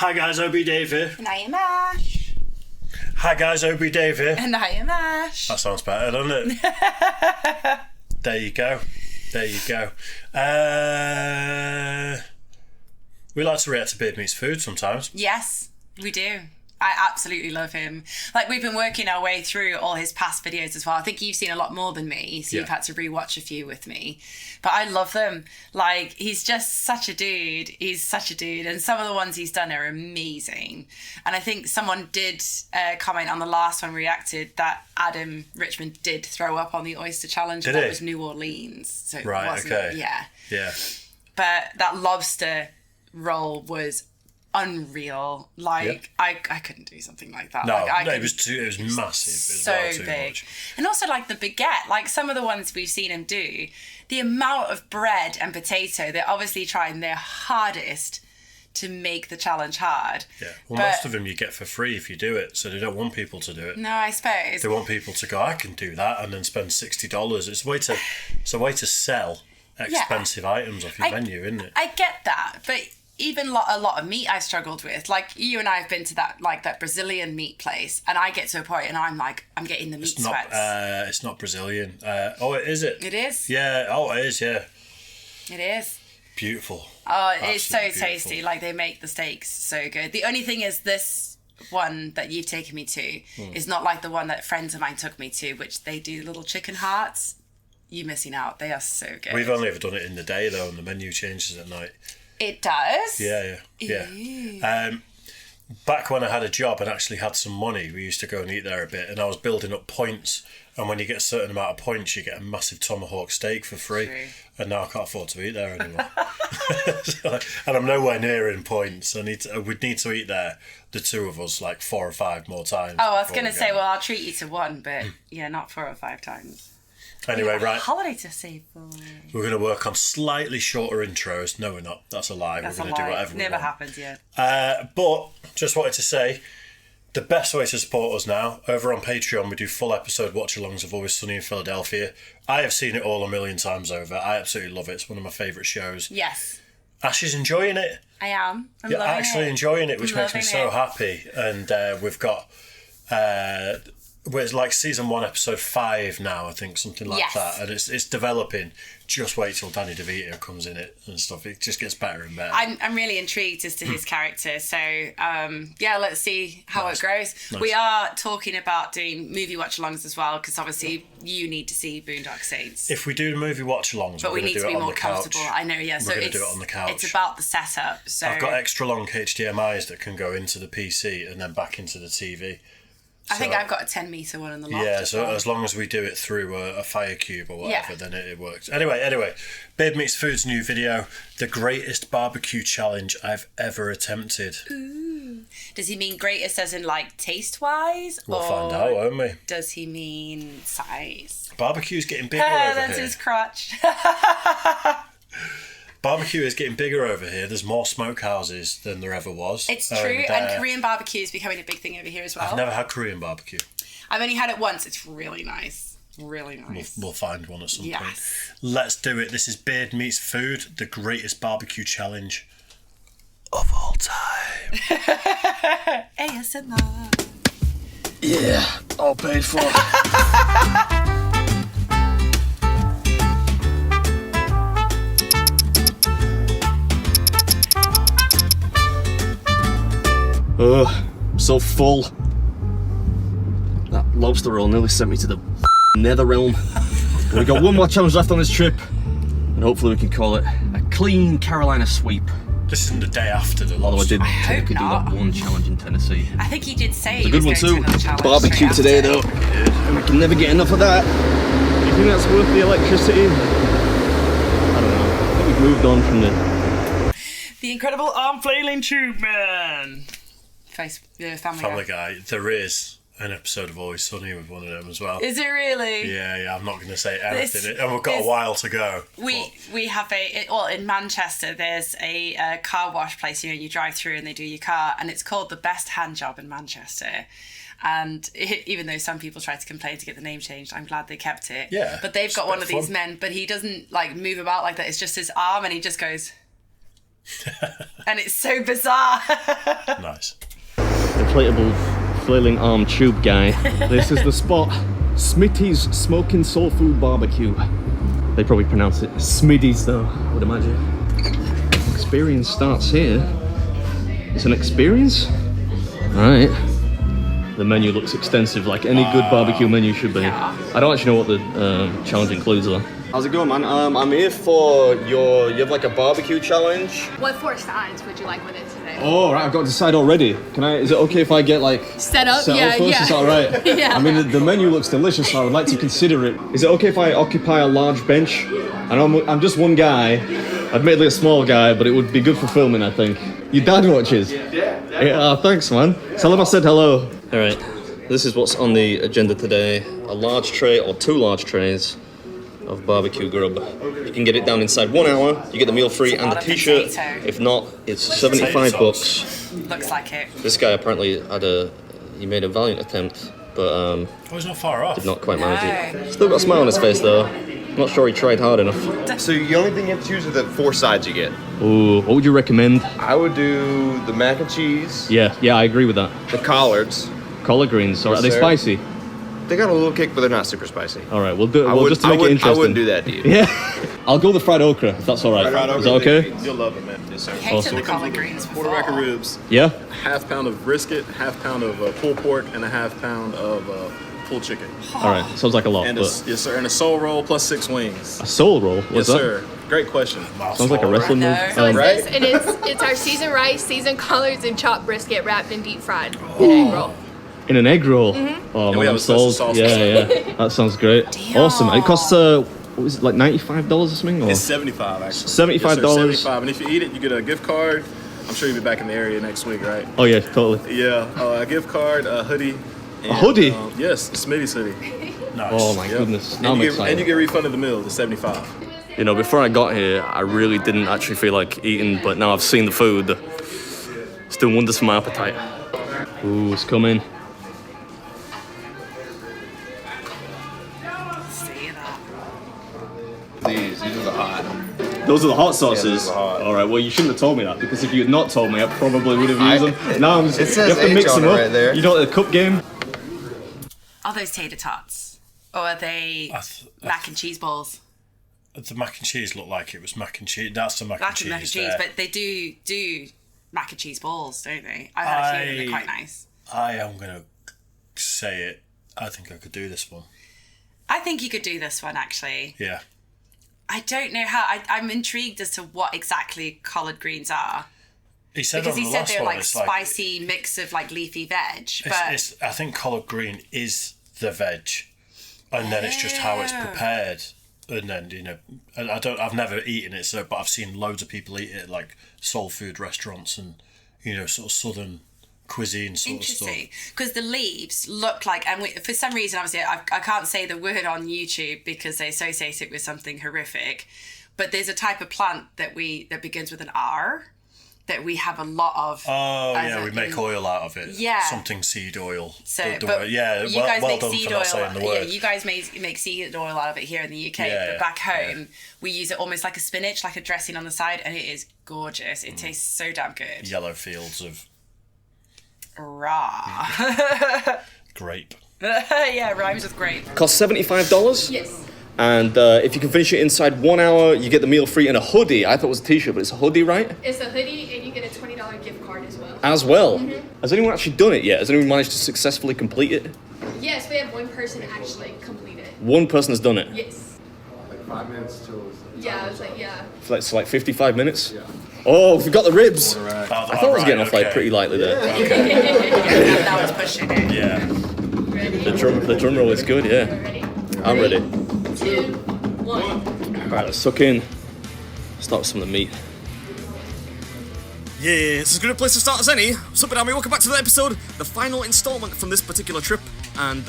Hi guys, Obi Dave here. And I am Ash. Hi guys, Obi Dave here. And I am Ash. That sounds better, doesn't it? There you go. We like to react to beardmeatsfood sometimes. Yes, we do. I absolutely love him. Like, we've been working our way through all his past videos as well. I think you've seen a lot more than me, so you've had to rewatch a few with me. But I love them. Like, he's just such a dude. He's such a dude. And some of the ones he's done are amazing. And I think someone did comment on the last one we reacted that Adam Richmond did throw up on the Oyster Challenge. Did that he? was New Orleans. So it Right, wasn't, okay. Yeah. But that lobster roll was unreal. Like, I couldn't do something like that. No, like, it was massive. It was so well too big. much. And also, like, the baguette, like some of the ones we've seen him do, the amount of bread and potato, they're obviously trying their hardest to make the challenge hard. Yeah, well, most of them you get for free if you do it, so they don't want people to do it. No, I suppose. They want people to go, I can do that, and then spend $60. It's a way to sell expensive items off your menu, isn't it? I get that, but even a lot of meat I struggled with. Like, you and I have been to that Brazilian meat place, and I get to a point and I'm like, I'm getting the meat sweats. It's not Brazilian. Is it? It is. Yeah. Oh, it is. Yeah. It is. Beautiful. Oh, it's so Absolutely tasty. beautiful. Like, they make the steaks so good. The only thing is, this one that you've taken me to is not like the one that friends of mine took me to, which they do little chicken hearts. You're missing out. They are so good. We've only ever done it in the day though, and the menu changes at night. It does? Yeah. Back when I had a job and actually had some money, we used to go and eat there a bit, and I was building up points. And when you get a certain amount of points, you get a massive tomahawk steak for free. True. And now I can't afford to eat there anymore. And I'm nowhere near in points. We'd need to eat there, the two of us, like 4 or 5 more times. Oh, I was going to say, well, I'll treat you to one, but not 4 or 5 times. Anyway, right. Holiday to save for. We're going to work on slightly shorter intros. No, we're not. That's a lie. That's we're going a to lie. do whatever Never we want. happened yet. But just wanted to say, the best way to support us now, over on Patreon, we do full episode watch-alongs of Always Sunny in Philadelphia. I have seen it all a million times over. I absolutely love it. It's one of my favourite shows. Yes. Ash is enjoying it. I am. I'm You're loving actually it. enjoying it, which makes me Loving so it. happy. And we've got... it's like season 1, episode 5 now, I think, something like Yes. that. And it's developing. Just wait till Danny DeVito comes in it and stuff. It just gets better and better. I'm really intrigued as to his character. So, let's see how Nice. it grows. Nice. We are talking about doing movie watch-alongs as well, because obviously you need to see Boondock Saints. If we do movie watch-alongs, But we're we going need to to do be it on more the couch. comfortable. I know, yeah. So We're going it's to do it on the couch. It's about the setup. So I've got extra long HDMIs that can go into the PC and then back into the TV. I think I've got a 10-meter one in the loft. Yeah, as so well. as long as we do it through a fire cube or whatever, Yeah. then it works. Anyway, beardmeatsfood's new video, the greatest barbecue challenge I've ever attempted. Ooh. Does he mean greatest as in, like, taste-wise? We'll or find out, won't we? does he mean size? Barbecue's getting bigger over That's here. his crotch. Barbecue is getting bigger over here. There's more smokehouses than there ever was. It's true, and Korean barbecue is becoming a big thing over here as well. I've never had Korean barbecue. I've only had it once. It's really nice. Really nice. We'll find one at some point. Yes. Let's do it. This is beardmeatsfood, the greatest barbecue challenge of all time. ASMR. Yeah, all paid for. I'm so full. That lobster roll nearly sent me to the nether realm. We've got one more challenge left on this trip, and hopefully we can call it a clean Carolina sweep. This isn't the day after the Although I lobster. did technically do not. that one challenge in Tennessee. I think he did say It's a he good one was going too. to another challenge Barbecue straight today after. though, and we can never get enough of that. Do you think that's worth the electricity? I don't know. I think we've moved on from The incredible arm flailing tube man. Family Guy. Guy. There is an episode of Always Sunny with one of them as well. Is it really? Yeah, I'm not going to say anything. This- And we've got a this- while to go. We have in Manchester there's a car wash place. You drive through and they do your car, and it's called the Best Hand Job in Manchester. And even though some people tried to complain to get the name changed, I'm glad they kept it. Yeah, But they've it's got a one bit of these fun. men, but he doesn't like move about like that. It's just his arm, and he just goes. And it's so bizarre. Nice. Inflatable flailing arm tube guy. This is the spot. Smitty's Smoking Soul Food Barbecue. They probably pronounce it Smiddy's though, I would imagine. Experience starts here. It's an experience? Alright. The menu looks extensive, like any good barbecue menu should be. Yeah. I don't actually know what the challenge includes though. How's it going, man? I'm here for you have like a barbecue challenge. What 4 sides would you like with it today? Oh, right, I've got to decide already. Is it okay if I get like Set up? first? Yeah. Is that all right? Yeah. I mean, the menu looks delicious, so I would like to consider it. Is it okay if I occupy a large bench? I know I'm just one guy, admittedly a small guy, but it would be good for filming, I think. Your dad watches? Yeah, thanks, man. Tell him I said hello. All right, this is what's on the agenda today. A large tray or 2 large trays of barbecue grub. You can get it down inside 1 hour. You get the meal free and the t-shirt. If not, it's 75 bucks. Looks like it. This guy apparently he made a valiant attempt, but Oh, he's not far off. did not quite manage it. Still got a smile on his face though. Not sure he tried hard enough. So the only thing you have to choose are the 4 sides you get. Ooh, what would you recommend? I would do the mac and cheese, Yeah, I agree with that. the collards. Collard greens, are they sir. spicy? They got a little kick, but they're not super spicy. All right, we'll do it. Just to make it interesting. I wouldn't do that to you. Yeah, I'll go the fried okra if that's all right. Is that okay? You'll love it, man. Yes, sir. Hated the collard greens before. Quarter rack of ribs, Yeah. half pound of brisket, half pound of pulled pork, and a half pound of pulled chicken. All right, sounds like a lot. And But yes, sir. And a soul roll plus 6 wings. a soul roll. What's Yes, that? sir. Great question. Sounds like a wrestling move. No. So it's Right? this, and it's our seasoned rice, seasoned collards, and chopped brisket wrapped and deep fried in egg roll. In an egg roll. Oh, we man, have I'm a special sold. sauce. Yeah. That sounds great. Deal. Awesome. It costs what was it, like $95 or something? Or? It's $75 actually. $75. Yes, sir, 75. And if you eat it, you get a gift card. I'm sure you'll be back in the area next week, right? Oh yeah, totally. Yeah, a gift card, a hoodie. And, hoodie? Yes, Smitty's hoodie. Nice. Oh my Yep. goodness. Now I'm And you excited. get refunded the meal, the 75. You know, before I got here, I really didn't actually feel like eating, but now I've seen the food. It's doing wonders for my appetite. Ooh, it's coming. See that. These are the hot. Those are the hot sauces. Yeah, those are hot. All right. Well, you shouldn't have told me that because if you had not told me, I probably would have used them. Now I'm just. It says you have to H mix on them it up. right there. You know, the cup game. Are those tater tots? Or are they mac and cheese balls? The mac and cheese looked like it was mac and cheese. That's the mac and cheese. Mac and cheese, there. but they do mac and cheese balls, don't they? I've had a few of them, they're quite nice. I am going to say it. I think I could do this one. I think you could do this one, actually. Yeah. I don't know how. I'm intrigued as to what exactly collard greens are. He said Because on he the said last they're one, like it's spicy mix of like leafy veg. But I think collard green is the veg, and then it's just how it's prepared. And then I've never eaten it, but I've seen loads of people eat it at like soul food restaurants and sort of southern cuisine sort of interesting. stuff. Because the leaves look like, and for some reason, obviously, I can't say the word on YouTube because they associate it with something horrific. But there's a type of plant that begins with an R that we have a lot of. Oh yeah, we make oil out of it. Yeah. Something seed oil. So, The but word. Yeah, you guys well make done seed for oil. not saying the Yeah, word. you guys make seed oil out of it here in the UK. Yeah, but back yeah. home, we use it almost like a spinach, like a dressing on the side, and it is gorgeous. It tastes so damn good. Yellow fields of Raw. grape. Yeah, rhymes with grape. Costs $75. Yes. And if you can finish it inside 1 hour, you get the meal free and a hoodie. I thought it was a t-shirt, but it's a hoodie, right? It's a hoodie, and you get a $20 gift card as well. As well. Has anyone actually done it yet? Has anyone managed to successfully complete it? Yes, we have one person actually complete it. One person has done it. Yes. Like 5 minutes till. Yeah, I was like, yeah. It's like 55 minutes. Yeah. Oh, we got the ribs. I thought I was getting off like pretty lightly there. Yeah, that was pushing it. Yeah. Ready? The drum roll is good, yeah. Ready? I'm ready. 2, 1. Alright, let's suck in. Start with some of the meat. Yeah, it's as good a place to start as any. What's up, Army? Welcome back to the episode, the final installment from this particular trip. And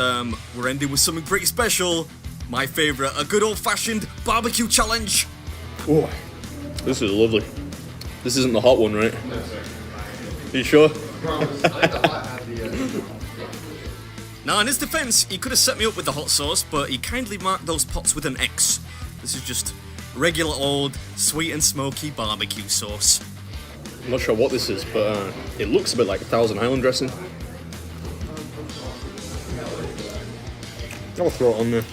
we're ending with something pretty special. My favourite, a good old-fashioned barbecue challenge. Oh, this is lovely. This isn't the hot one, right? No, sir. Are you sure? Now, in his defense, he could have set me up with the hot sauce, but he kindly marked those pots with an X. This is just regular old sweet and smoky barbecue sauce. I'm not sure what this is, but it looks a bit like a Thousand Island dressing. I'll throw it on there.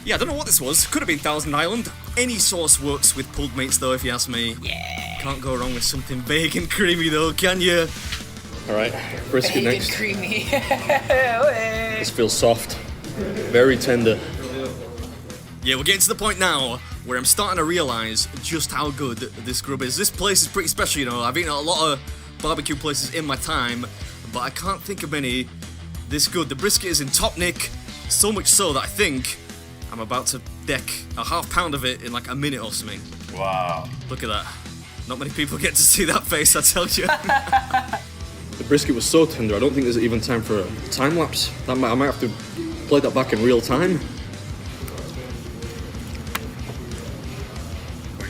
Yeah, I don't know what this was. Could have been Thousand Island. Any sauce works with pulled meats, though, if you ask me. Yeah. Can't go wrong with something big and creamy, though, can you? All right, brisket Bacon next. creamy. This feels soft, very tender. Yeah, we're getting to the point now where I'm starting to realise just how good this grub is. This place is pretty special, you know. I've eaten at a lot of barbecue places in my time, but I can't think of many this good. The brisket is in top nick, so much so that I think I'm about to deck a half pound of it in like a minute or something. Wow. Look at that. Not many people get to see that face, I tell you. The brisket was so tender, I don't think there's even time for a time lapse. I might have to play that back in real time.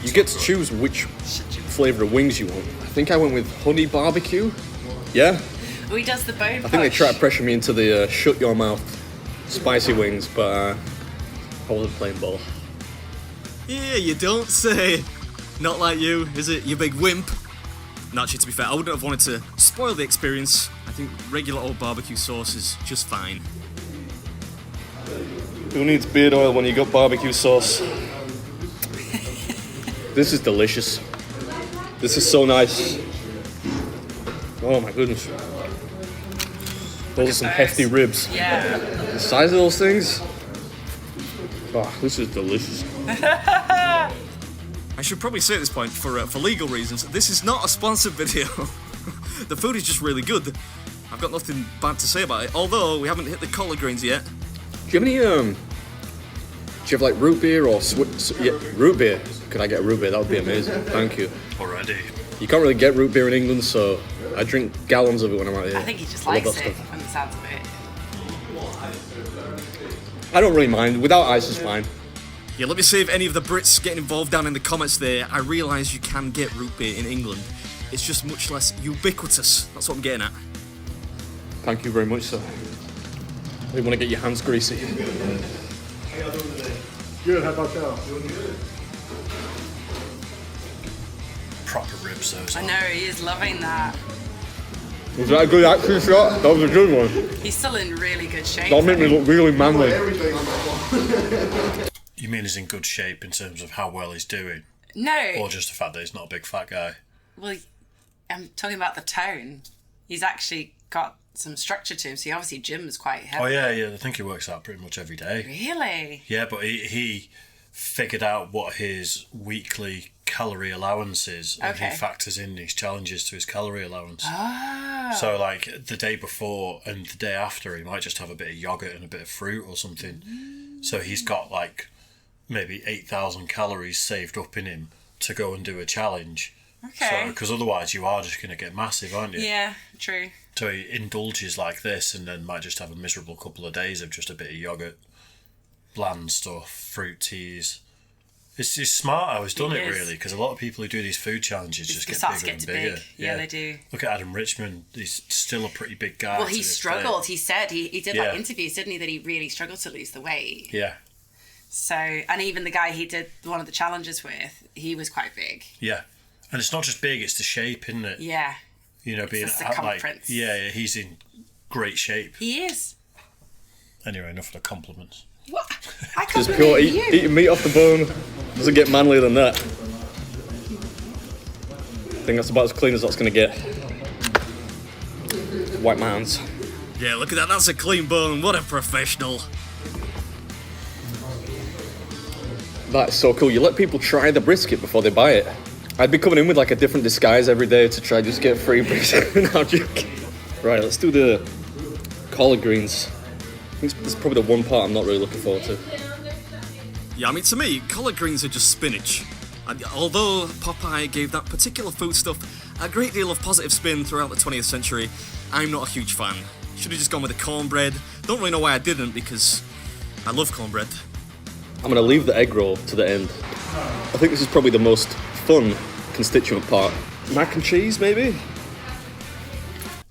You get to choose which flavour of wings you want. I think I went with honey barbecue. Yeah? Oh, he does the bone I think they tried to pressure me into the shut your mouth spicy wings, but I wasn't playing ball. Yeah, you don't say. Not like you, is it, you big wimp? No, actually, to be fair, I wouldn't have wanted to spoil the experience. I think regular old barbecue sauce is just fine. Who needs beard oil when you got barbecue sauce? This is delicious. This is so nice. Oh my goodness. Those are some hefty ribs. Yeah. The size of those things. Oh, this is delicious. I should probably say at this point, for legal reasons, this is not a sponsored video. The food is just really good. I've got nothing bad to say about it, although we haven't hit the collard greens yet. Do you have any, do you have like root beer or yeah, root beer? Could I get a root beer? That would be amazing. Thank you. Already. You can't really get root beer in England, so I drink gallons of it when I'm out here. I think he just I love likes that it stuff. from the sounds of it. I don't really mind. Without ice is fine. Yeah, let me see if any of the Brits get involved down in the comments there. I realise you can get root beer in England. It's just much less ubiquitous. That's what I'm getting at. Thank you very much, sir. You want to get your hands greasy? Good, how about that? Proper ribs, those. I know, he is loving that. Was that a good action shot? That was a good one. He's still in really good shape. That'll make me look really manly. You mean he's in good shape in terms of how well he's doing? No. Or just the fact that he's not a big fat guy? Well, I'm talking about the tone. He's actually got some structure to him, so he obviously gyms quite heavy. Oh, yeah. I think he works out pretty much every day. Really? Yeah, but he figured out what his weekly calorie allowance is, and Okay. he factors in these challenges to his calorie allowance. Oh. So, like, the day before and the day after, he might just have a bit of yogurt and a bit of fruit or something. So he's got, like, maybe 8,000 calories saved up in him to go and do a challenge. Okay. Because otherwise you are just going to get massive, aren't you? Yeah, true. So he indulges like this and then might just have a miserable couple of days of just a bit of yogurt, bland stuff, fruit teas. It's smart how he's done it, really, because a lot of people who do these food challenges just get bigger and bigger. Yeah, they do. Look at Adam Richmond. He's still a pretty big guy. Well, to he this struggled. day. He said he did Yeah. like interviews, didn't he, that he really struggled to lose the weight. Yeah, So, and even the guy he did one of the challenges with, he was quite big. yeah. And it's not just big, it's the shape, isn't it? Yeah, You know, being the like, circumference. yeah, he's in great shape. he is. Anyway, enough of the compliments. What? I Just can't pure believe you. eating meat off the bone doesn't get manlier than that. I think that's about as clean as that's going to get. Wipe my hands. Yeah, look at that. That's a clean bone. What a professional. That's so cool. You let people try the brisket before they buy it. I'd be coming in with like a different disguise every day to try just get free brisket. No, I'm joking. Right, let's do the collard greens. I think this is probably the one part I'm not really looking forward to. Yeah, I mean, to me, collard greens are just spinach. And although Popeye gave that particular foodstuff a great deal of positive spin throughout the 20th century, I'm not a huge fan. Should have just gone with the cornbread. Don't really know why I didn't, because I love cornbread. I'm going to leave the egg roll to the end. I think this is probably the most fun constituent part. Mac and cheese, maybe?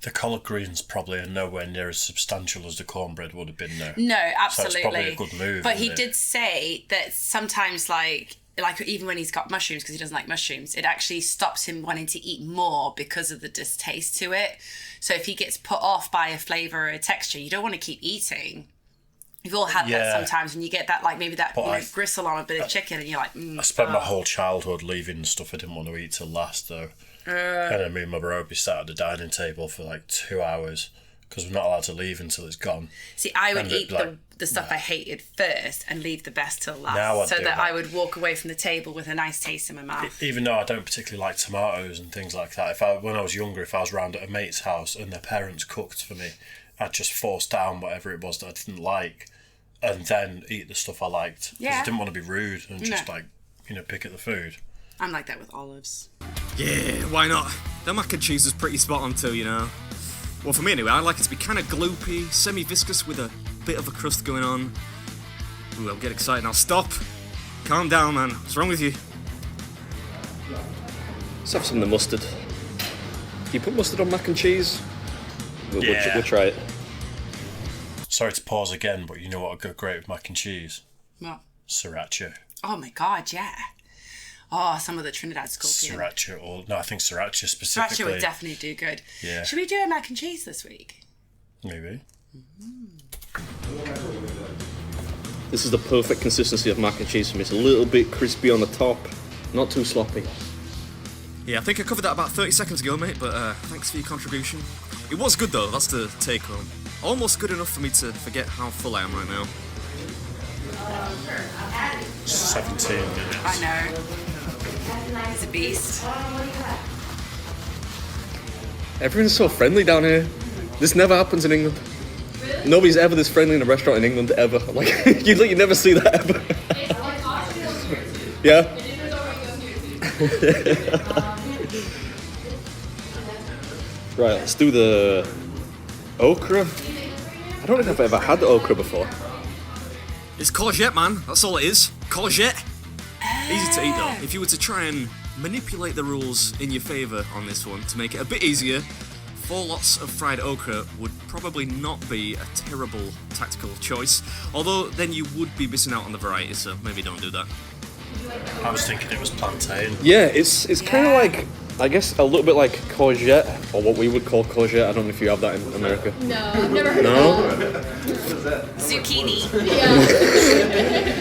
The collard greens probably are nowhere near as substantial as the cornbread would have been there. No, So absolutely. it's probably a good move. But he isn't it? did say that sometimes, like, like even when he's got mushrooms, because he doesn't like mushrooms, it actually stops him wanting to eat more because of the distaste to it. So if he gets put off by a flavour or a texture, you don't want to keep eating. We've all had that sometimes when you get that, like maybe that gristle on a bit of chicken and you're like, I spent my whole childhood leaving stuff I didn't want to eat till last though. And then me and my bro would be sat at the dining table for like 2 hours because we're not allowed to leave until it's gone. See, I would eat the stuff I hated first and leave the best till last, so that I would walk away from the table with a nice taste in my mouth. Even though I don't particularly like tomatoes and things like that, when I was younger, if I was round at a mate's house and their parents cooked for me, I'd just force down whatever it was that I didn't like and then eat the stuff I liked. Because I didn't want to be rude and just pick at the food. I'm like that with olives. Yeah, why not? The mac and cheese is pretty spot on too, you know. Well, for me anyway, I like it to be kind of gloopy, semi-viscous with a bit of a crust going on. Ooh, I'll get excited. Now stop. Calm down, man. What's wrong with you? Let's have some of the mustard. Can you put mustard on mac and cheese? We'll try it. Sorry to pause again, but you know what would go great with mac and cheese? What? Sriracha. Oh my god, yeah. Oh, some of the Trinidad scorpion. Sriracha, I think sriracha specifically. Sriracha would definitely do good. Yeah. Should we do a mac and cheese this week? Maybe. This is the perfect consistency of mac and cheese for me. It's a little bit crispy on the top, not too sloppy. Yeah, I think I covered that about 30 seconds ago, mate, but thanks for your contribution. It was good though, that's the take home. Almost good enough for me to forget how full I am right now. 17 minutes. I know. He's a beast. Everyone's so friendly down here. This never happens in England. Really? Nobody's ever this friendly in a restaurant in England, ever. Like, you never see that ever. Yeah? Right, let's do the okra. I don't think I've ever had the okra before. It's courgette, man. That's all it is. Courgette. Easy to eat though. If you were to try and manipulate the rules in your favour on this one to make it a bit easier, 4 lots of fried okra would probably not be a terrible tactical choice. Although then you would be missing out on the variety, so maybe don't do that. I was thinking it was plantain. Yeah, it's kind of like, I guess, a little bit like courgette, or what we would call courgette. I don't know if you have that in America. No, I've never heard of that. Zucchini. Yeah.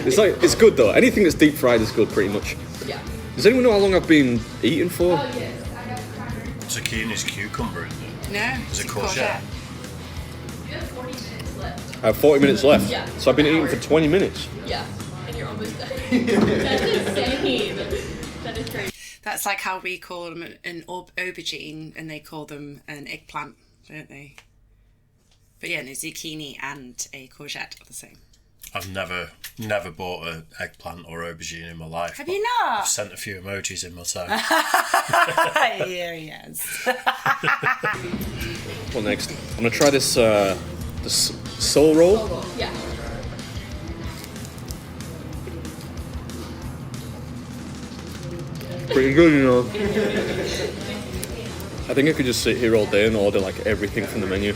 It's good though. Anything that's deep fried is good, pretty much. Yeah. Does anyone know how long I've been eating for? Oh, yes. Zucchini's cucumber, isn't it? No. Is it courgette? You have 40 minutes left. I have 40 minutes left. Yeah. So I've been eating for 20 minutes. Yeah. And you're almost done. That's insane. That is crazy. That's like how we call them an aubergine and they call them an eggplant, don't they? But yeah, no, zucchini and a courgette are the same. I've never bought an eggplant or aubergine in my life. Have you not? I've sent a few emojis in my time. Here he is. What next? I'm gonna try this sole roll. Yeah. Pretty good, you know. I think I could just sit here all day and order like everything from the menu.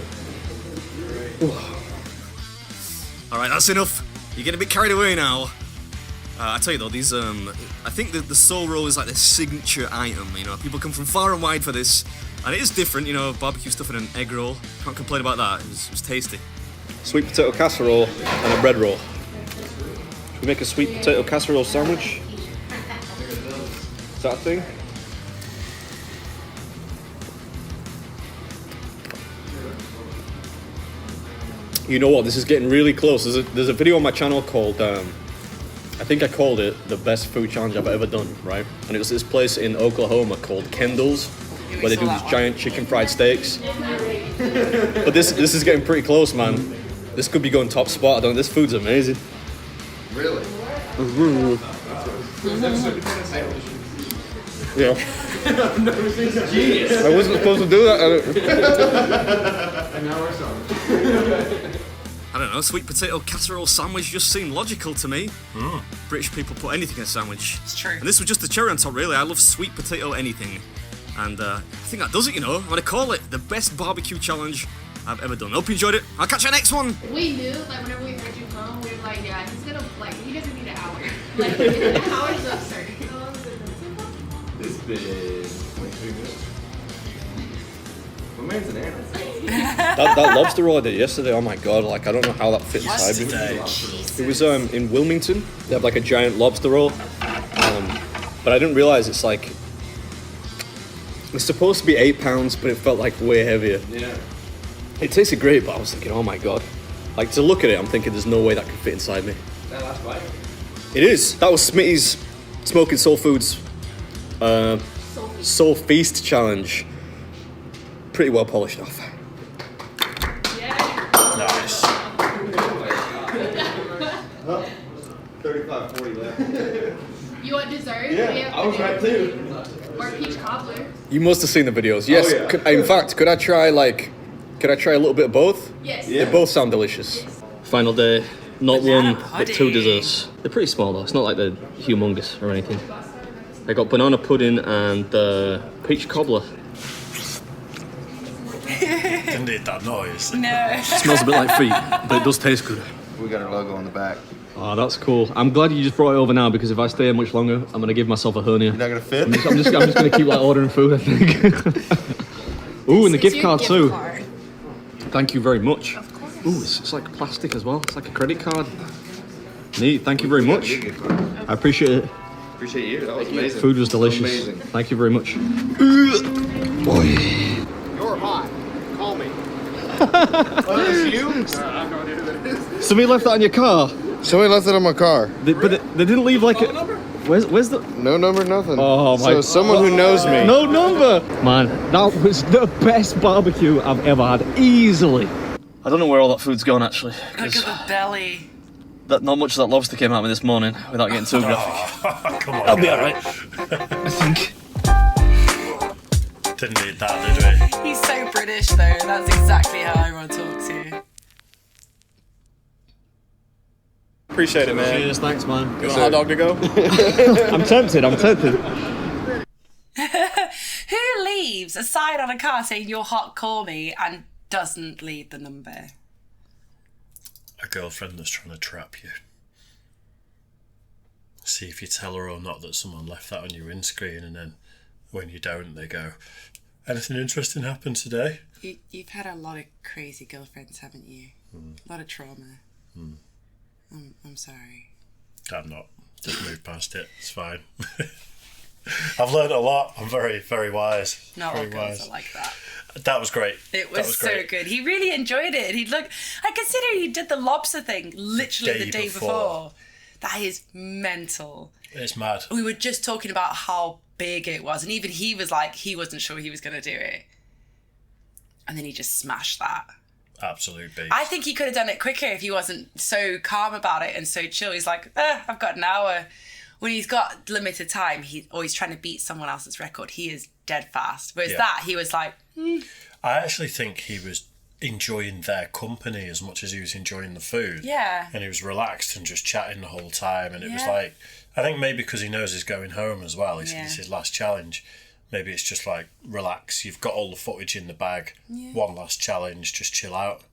Alright, that's enough. You're getting a bit carried away now. I tell you though, these I think that the sole roll is like the signature item, you know. People come from far and wide for this. And it is different, you know, barbecue stuff in an egg roll. Can't complain about that, it was tasty. Sweet potato casserole and a bread roll. Should we make a sweet potato casserole sandwich? Is that a thing? You know what? This is getting really close. There's a video on my channel called, I think I called it the best food challenge I've ever done, right? And it was this place in Oklahoma called Kendall's, where they do these giant chicken fried steaks. But this is getting pretty close, man. This could be going top spot. I don't know. This food's amazing. Really? Yeah. I wasn't supposed to do that. I don't know, sweet potato casserole sandwich just seemed logical to me. British people put anything in a sandwich. It's true. And this was just the cherry on top, really. I love sweet potato anything. And I think that does it, you know. I'm going to call it the best barbecue challenge I've ever done. Hope you enjoyed it. I'll catch you next one. We knew, like, whenever we heard you come, home, we were like, yeah, he's gonna, like, he doesn't need an hour. Like, an hour's absurd. This big. My man's an animal. That lobster roll I did yesterday, oh my god, like I don't know how that fit inside me. It was in Wilmington. They have like a giant lobster roll. But I didn't realise it's like, it's supposed to be 8 pounds, but it felt like way heavier. Yeah. It tasted great, but I was thinking, oh my god. Like to look at it, I'm thinking there's no way that could fit inside me. That last bite. It is. That was Smitty's Smoking Soul Foods Soul Feast challenge. Pretty well polished off. Nice. 35-40 left. You want dessert? Yeah, I was right too. Or peach cobbler? You must have seen the videos. Yes. Oh, yeah. In fact, could I try a little bit of both? Yes. They both sound delicious. Final day. Not Banana one, but 2 pudding. desserts. They're pretty small though. It's not like they're humongous or anything. I got banana pudding and peach cobbler. Didn't need that noise. No. Smells a bit like feet, but it does taste good. We got our logo on the back. Oh, that's cool. I'm glad you just brought it over now because if I stay here much longer, I'm gonna give myself a hernia. You're not gonna fit? I'm just gonna keep like ordering food, I think. Ooh, and the gift card too. Thank you very much. Of course. Ooh, it's like plastic as well. It's like a credit card. Neat. Thank you very much. I appreciate it. Appreciate you. That was amazing. Food was delicious. Amazing. Thank you very much. You're hot. Call me. Oh, that's you? I have no idea who that is. Somebody left that on your car. Somebody left it on my car. But they didn't leave like a... Where's the... No number, nothing. Oh my... So someone who knows me. No number! Man, that was the best barbecue I've ever had. Easily. I don't know where all that food's gone actually. Look at the belly. That not much of that lobster came out of me this morning without getting too graphic. Come on. I'll be alright. I think. Didn't need that, did we? He's so British though. That's exactly how I want to talk to you. Appreciate it, man. Cheers, thanks man. You want a hot dog to go? I'm tempted. Who leaves a sign on a car saying "You're hot, call me" and doesn't leave the number? A girlfriend that's trying to trap you. See if you tell her or not that someone left that on your windscreen, and then when you don't, they go, "Anything interesting happened today?" You've had a lot of crazy girlfriends, haven't you? A lot of trauma. I'm sorry. I'm not. Just move past it. It's fine. I've learned a lot. I'm very, very wise. Not all very girls wise. are like that. That was great. It was so great. good. He really enjoyed it. I consider he did the lobster thing literally the day before. That is mental. It's mad. We were just talking about how big it was, and even he was like, he wasn't sure he was going to do it. And then he just smashed that. Absolute beast. I think he could have done it quicker if he wasn't so calm about it and so chill. He's like, I've got an hour. When he's got limited time, he's always trying to beat someone else's record. He is dead fast. Whereas that, he was like, I actually think he was enjoying their company as much as he was enjoying the food. Yeah. And he was relaxed and just chatting the whole time. And it was like, I think maybe because he knows he's going home as well. It's his last challenge. Maybe it's just like, relax. You've got all the footage in the bag. Yeah. One last challenge. Just chill out.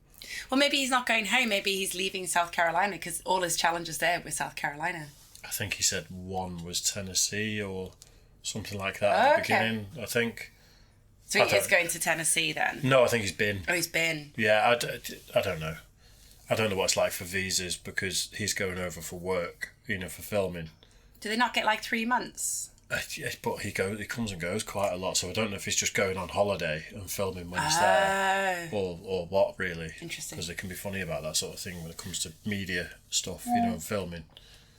Well, maybe he's not going home. Maybe he's leaving South Carolina because all his challenges there were South Carolina. I think he said one was Tennessee or something like that at the beginning, I think. So he is going to Tennessee then? No, I think he's been. Oh, he's been. Yeah, I don't know. I don't know what it's like for visas because he's going over for work, for filming. Do they not get like 3 months? But he comes and goes quite a lot, so I don't know if he's just going on holiday and filming when he's there, or what really. Interesting. Because they can be funny about that sort of thing when it comes to media stuff, and filming.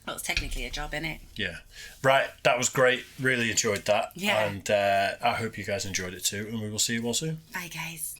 Well, it's technically a job, innit? Yeah. Right, that was great. Really enjoyed that. Yeah. And I hope you guys enjoyed it too, and we will see you all soon. Bye, guys.